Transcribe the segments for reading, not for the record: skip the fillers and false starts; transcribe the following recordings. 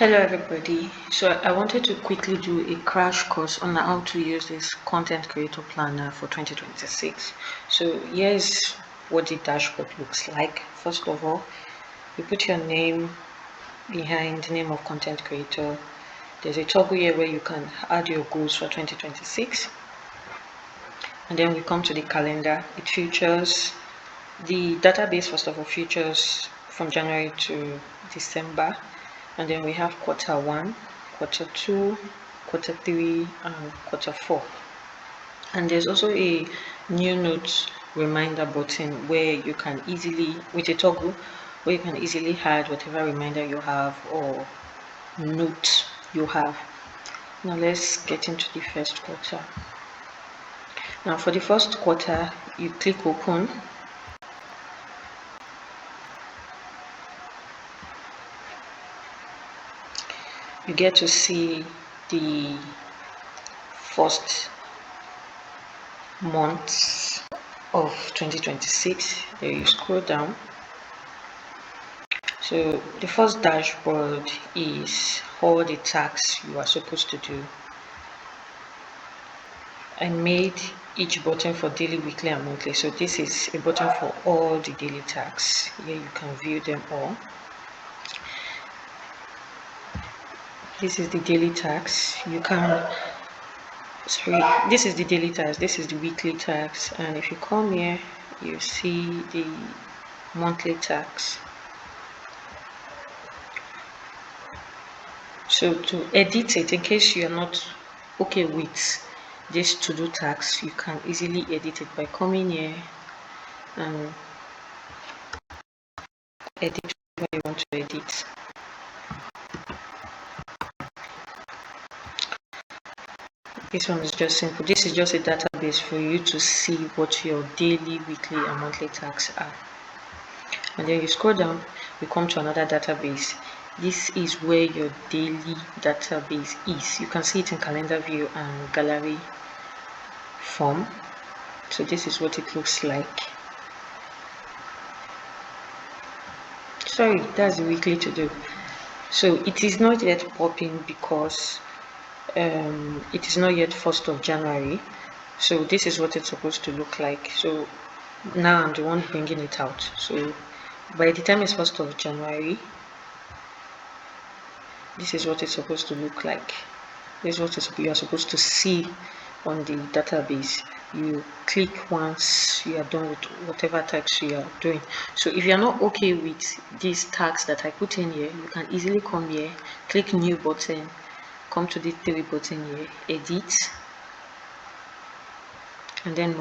Hello everybody. So I wanted to quickly do a crash course on how to use this content creator planner for 2026. So here's what the dashboard looks like. First of all, you put your name behind the name of content creator. There's a toggle here where you can add your goals for 2026. And then we come to the calendar. It features the database. First of all, features from January to December. And then we have quarter 1, quarter 2, quarter 3, and quarter 4. And there's also a new note reminder button where you can easily, with a toggle, where you can easily add whatever reminder you have or note you have. Now let's get into the first quarter. Now for the first quarter, you click open. You get to see the first month of 2026. There you scroll down. So the first dashboard is all the tasks you are supposed to do. I made each button for daily, weekly, and monthly. So this is a button for all the daily tasks. Here you can view them all. This is the daily tasks. This is the daily task, this is the weekly task, and if you come here you see the monthly task. So to edit it, in case you are not okay with this to-do task, you can easily edit it by coming here and edit what you want to edit. This one is just simple. This is just a database for you to see what your daily, weekly, and monthly tasks are. And then you scroll down, you come to another database. This is where your daily database is. You can see it in calendar view and gallery form. So this is what it looks like. Sorry, that's the weekly to do. So it is not yet popping because it is not yet 1st of January. So this is what it's supposed to look like. So now I'm the one bringing it out. So by the time it's 1st of January, this is what it's supposed to look like. This is what you are supposed to see on the database. You click once you are done with whatever task you are doing. So if you are not okay with these tags that I put in here, you can easily come here, click new button, come to the 3 button here, edit, and then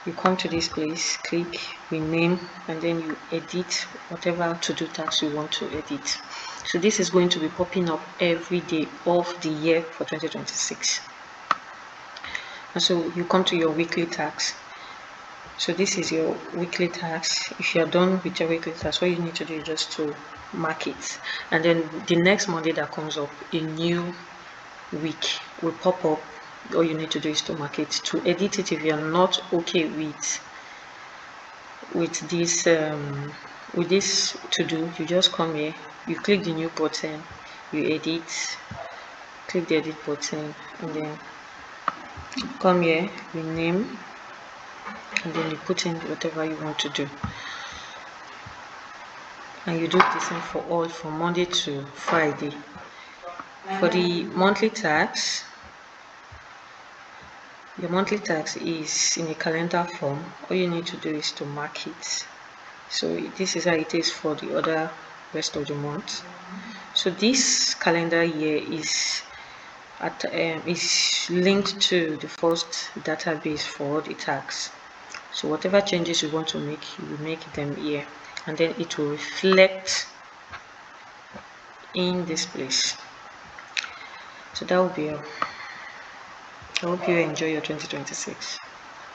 you come to this place, click rename, and then you edit whatever to-do tasks you want to edit. So this is going to be popping up every day of the year for 2026. And so you come to your weekly tasks. So this is your weekly tasks. If you are done with your weekly tasks, what you need to do is just to mark it, and then the next Monday that comes up, a new week will pop up. All you need to do is to mark it. To edit it, if you are not okay with this to do, you just come here, you click the new button, you edit, click the edit button, and then come here, rename, and then you put in whatever you want to do, and you do the same for all, from Monday to Friday. For the monthly tax, your monthly tax is in a calendar form. All you need to do is to mark it. So this is how it is for the other rest of the month. So this calendar year is linked to the first database for all the tax. So whatever changes you want to make, you will make them here, and then it will reflect in this place. So that will be all. I hope you enjoy your 2026.